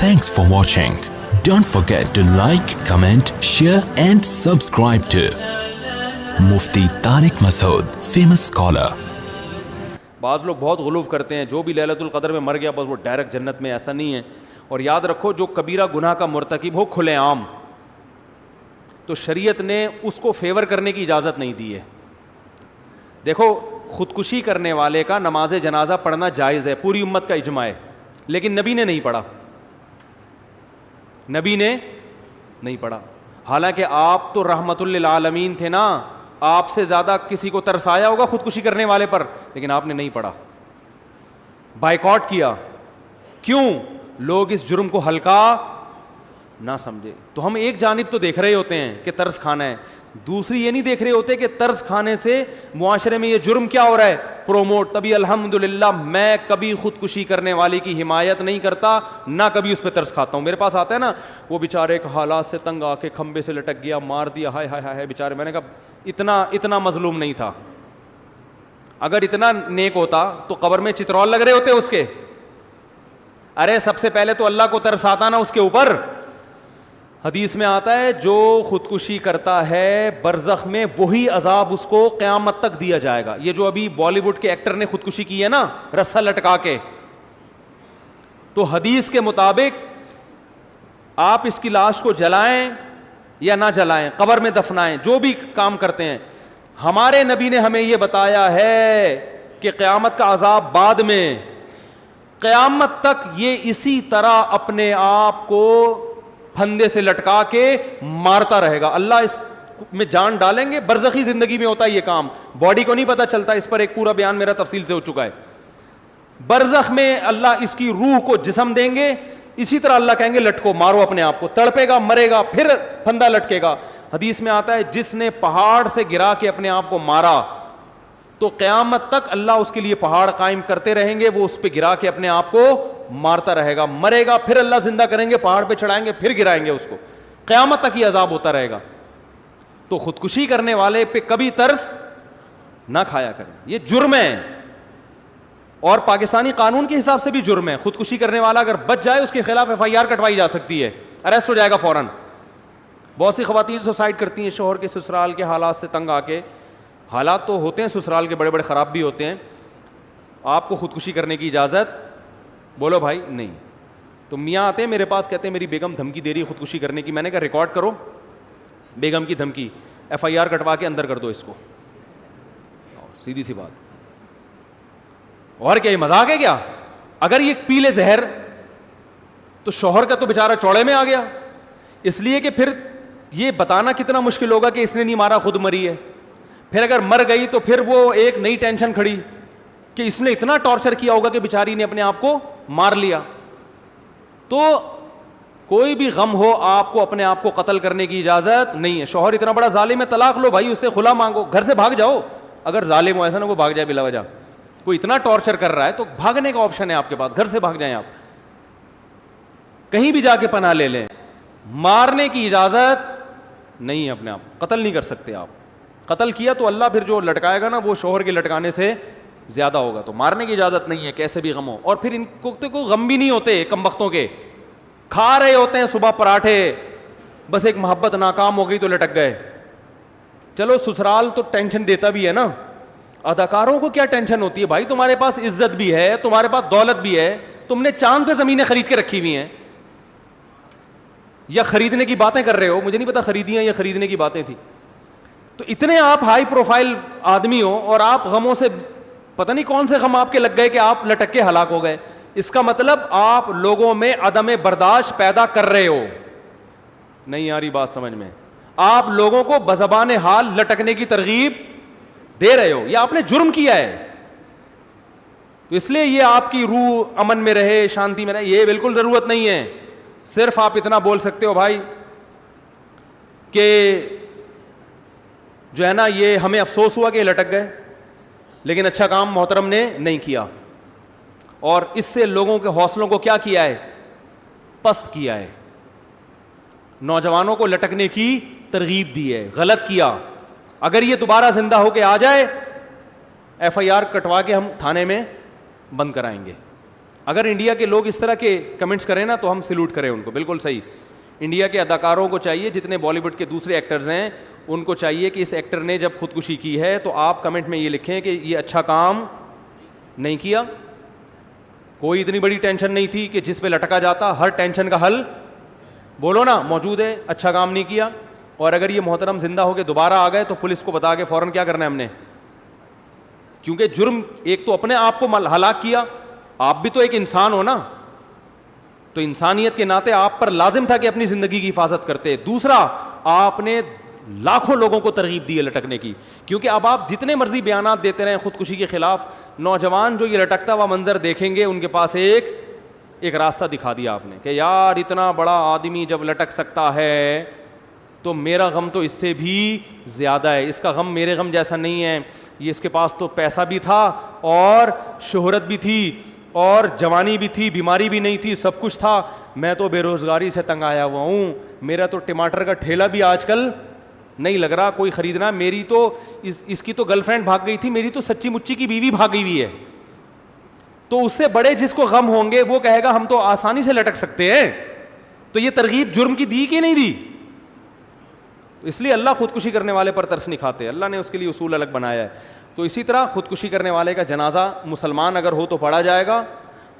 Thanks for watching. Don't forget to like, comment, share and subscribe to Mufti Tariq Masood, famous scholar. بعض لوگ بہت غلوف کرتے ہیں جو بھی لیلۃ القدر میں مر گیا بس وہ ڈائریکٹ جنت میں، ایسا نہیں ہے. اور یاد رکھو جو کبیرہ گناہ کا مرتکب ہو کھلے عام، تو شریعت نے اس کو فیور کرنے کی اجازت نہیں دی ہے. دیکھو خودکشی کرنے والے کا نماز جنازہ پڑھنا جائز ہے، پوری امت کا اجماع ہے، لیکن نبی نے نہیں پڑھا، نبی نے نہیں پڑھا. حالانکہ آپ تو رحمت للعالمین تھے نا، آپ سے زیادہ کسی کو ترس آیا ہوگا خودکشی کرنے والے پر، لیکن آپ نے نہیں پڑھا، بائیکاٹ کیا. کیوں؟ لوگ اس جرم کو ہلکا نہ سمجھے. تو ہم ایک جانب تو دیکھ رہے ہوتے ہیں کہ ترس کھانا ہے، دوسری یہ نہیں دیکھ رہے ہوتے کہ ترس کھانے سے معاشرے میں یہ جرم کیا ہو رہا ہے، پروموٹ. تبھی الحمدللہ میں کبھی خودکشی کرنے والے کی حمایت نہیں کرتا، نہ کبھی اس پہ ترس کھاتا ہوں. میرے پاس آتا ہے نا وہ بیچارے ایک حالات سے تنگ آ کے کھمبے سے لٹک گیا، مار دیا، ہائے ہائے ہائے بیچارے. میں نے کہا اتنا مظلوم نہیں تھا، اگر اتنا نیک ہوتا تو قبر میں چترول لگ رہے ہوتے اس کے. ارے سب سے پہلے تو اللہ کو ترس آتا نا اس کے اوپر. حدیث میں آتا ہے جو خودکشی کرتا ہے برزخ میں وہی عذاب اس کو قیامت تک دیا جائے گا. یہ جو ابھی بالی ووڈ کے ایکٹر نے خودکشی کی ہے نا رسا لٹکا کے، تو حدیث کے مطابق آپ اس کی لاش کو جلائیں یا نہ جلائیں، قبر میں دفنائیں، جو بھی کام کرتے ہیں، ہمارے نبی نے ہمیں یہ بتایا ہے کہ قیامت کا عذاب بعد میں، قیامت تک یہ اسی طرح اپنے آپ کو پھندے سے لٹکا کے مارتا رہے گا. اللہ اس میں جان ڈالیں گے. برزخی زندگی میں ہوتا ہے یہ کام، باڈی کو نہیں پتہ چلتا. اس پر ایک پورا بیان میرا تفصیل سے ہو چکا ہے. برزخ میں اللہ اس کی روح کو جسم دیں گے، اسی طرح اللہ کہیں گے لٹکو، مارو اپنے آپ کو. تڑپے گا، مرے گا، پھر پھندا لٹکے گا. حدیث میں آتا ہے جس نے پہاڑ سے گرا کے اپنے آپ کو مارا تو قیامت تک اللہ اس کے لیے پہاڑ قائم کرتے رہیں گے، وہ اس پہ گرا کے اپنے آپ کو مارتا رہے گا. مرے گا، پھر اللہ زندہ کریں گے، پہاڑ پہ چڑھائیں گے، پھر گرائیں گے اس کو. قیامت تک یہ عذاب ہوتا رہے گا. تو خودکشی کرنے والے پہ کبھی ترس نہ کھایا کریں، یہ جرم ہے. اور پاکستانی قانون کے حساب سے بھی جرم ہے. خودکشی کرنے والا اگر بچ جائے اس کے خلاف FIR کٹوائی جا سکتی ہے، اریسٹ ہو جائے گا فوراً. بہت سی خواتین سوسائڈ کرتی ہیں شوہر کے سسرال کے حالات سے تنگ آ کے. حالات تو ہوتے ہیں سسرال کے بڑے بڑے خراب بھی ہوتے ہیں. آپ کو خودکشی کرنے کی اجازت بولو بھائی نہیں. تو میاں آتے ہیں میرے پاس، کہتے ہیں میری بیگم دھمکی دے رہی ہے خودکشی کرنے کی. میں نے کہا ریکارڈ کرو بیگم کی دھمکی، FIR کٹوا کے اندر کر دو اس کو. سیدھی سی بات. اور کیا یہ مذاق ہے کیا؟ اگر یہ پی لے زہر تو شوہر کا تو بیچارہ چوڑے میں آ گیا. اس لیے کہ پھر یہ بتانا کتنا مشکل ہوگا کہ اس نے نہیں مارا خود مری ہے. پھر اگر مر گئی تو پھر وہ ایک نئی ٹینشن کھڑی کہ اس نے اتنا ٹارچر کیا ہوگا کہ بیچاری نے اپنے آپ کو مار لیا. تو کوئی بھی غم ہو آپ کو اپنے آپ کو قتل کرنے کی اجازت نہیں ہے. شوہر اتنا بڑا ظالم ہے، طلاق لو بھائی، اس سے خلا مانگو، گھر سے بھاگ جاؤ. اگر ظالم ہو ایسا نہ وہ بھاگ جائے بلا وجہ، کوئی اتنا ٹارچر کر رہا ہے تو بھاگنے کا آپشن ہے آپ کے پاس، گھر سے بھاگ جائیں، آپ کہیں بھی جا کے پناہ لے لیں. مارنے کی اجازت نہیں ہے. اپنے آپ قتل نہیں کر سکتے آپ. قتل کیا تو اللہ پھر جو لٹکائے گا نا وہ شوہر کے لٹکانے سے زیادہ ہوگا. تو مارنے کی اجازت نہیں ہے کیسے بھی غم ہو. اور پھر ان کو تو کوئی غم بھی نہیں ہوتے، کم بختوں کے کھا رہے ہوتے ہیں صبح پراٹھے، بس ایک محبت ناکام ہو گئی تو لٹک گئے. چلو سسرال تو ٹینشن دیتا بھی ہے نا. اداکاروں کو کیا ٹینشن ہوتی ہے بھائی؟ تمہارے پاس عزت بھی ہے، تمہارے پاس دولت بھی ہے، تم نے چاند پہ زمینیں خرید کے رکھی ہوئی ہیں، یا خریدنے کی باتیں کر رہے ہو، مجھے نہیں پتا خریدی ہیں یا خریدنے کی باتیں تھی. تو اتنے آپ ہائی پروفائل آدمی ہو اور آپ غموں سے پتہ نہیں کون سے غم آپ کے لگ گئے کہ آپ لٹک کے ہلاک ہو گئے. اس کا مطلب آپ لوگوں میں عدم برداشت پیدا کر رہے ہو. نہیں آ رہی بات سمجھ میں؟ آپ لوگوں کو بزبان حال لٹکنے کی ترغیب دے رہے ہو، یا آپ نے جرم کیا ہے. تو اس لیے یہ آپ کی روح امن میں رہے، شانتی میں رہے، یہ بالکل ضرورت نہیں ہے. صرف آپ اتنا بول سکتے ہو بھائی کہ جو ہے نا یہ ہمیں افسوس ہوا کہ یہ لٹک گئے، لیکن اچھا کام محترم نے نہیں کیا. اور اس سے لوگوں کے حوصلوں کو کیا کیا ہے؟ پست کیا ہے. نوجوانوں کو لٹکنے کی ترغیب دی ہے. غلط کیا. اگر یہ دوبارہ زندہ ہو کے آ جائے FIR کٹوا کے ہم تھانے میں بند کرائیں گے. اگر انڈیا کے لوگ اس طرح کے کمنٹس کریں نا تو ہم سلوٹ کریں ان کو, بالکل صحیح. انڈیا کے اداکاروں کو چاہیے, جتنے بالی ووڈ کے دوسرے ایکٹرز ہیں ان کو چاہیے کہ اس ایکٹر نے جب خودکشی کی ہے تو آپ کمنٹ میں یہ لکھیں کہ یہ اچھا کام نہیں کیا, کوئی اتنی بڑی ٹینشن نہیں تھی کہ جس پہ لٹکا جاتا, ہر ٹینشن کا حل بولو نا موجود ہے, اچھا کام نہیں کیا. اور اگر یہ محترم زندہ ہو کے دوبارہ آ گئے تو پولیس کو بتا کے فوراً کیا کرنا ہے ہم نے, کیونکہ جرم ایک تو اپنے آپ کو ہلاک کیا, آپ بھی تو ایک انسان ہو نا, تو انسانیت کے ناطے آپ پر لازم تھا کہ اپنی زندگی کی حفاظت کرتے. دوسرا, آپ نے لاکھوں لوگوں کو ترغیب دی ہے لٹکنے کی, کیونکہ اب آپ جتنے مرضی بیانات دیتے رہیں خودکشی کے خلاف, نوجوان جو یہ لٹکتا ہوا منظر دیکھیں گے ان کے پاس ایک راستہ دکھا دیا آپ نے کہ یار اتنا بڑا آدمی جب لٹک سکتا ہے تو میرا غم تو اس سے بھی زیادہ ہے, اس کا غم میرے غم جیسا نہیں ہے. یہ اس کے پاس تو پیسہ بھی تھا اور شہرت بھی تھی اور جوانی بھی تھی, بیماری بھی نہیں تھی, سب کچھ تھا. میں تو بے روزگاری سے تنگ آیا ہوا ہوں, میرا تو ٹماٹر کا ٹھیلا بھی آج کل نہیں لگ رہا کوئی خریدنا, میری تو اس کی تو گرل فرینڈ بھاگ گئی تھی, میری تو سچی مچی کی بیوی بھاگی ہوئی ہے. تو اس سے بڑے جس کو غم ہوں گے وہ کہے گا ہم تو آسانی سے لٹک سکتے ہیں. تو یہ ترغیب جرم کی دی کہ نہیں دی؟ اس لیے اللہ خودکشی کرنے والے پر ترس نہیں کھاتے, اللہ نے اس کے لیے اصول الگ بنایا ہے. تو اسی طرح خودکشی کرنے والے کا جنازہ مسلمان اگر ہو تو پڑھا جائے گا,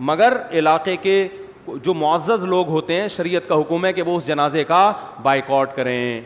مگر علاقے کے جو معزز لوگ ہوتے ہیں شریعت کا حکم ہے کہ وہ اس جنازے کا بائیکاٹ کریں.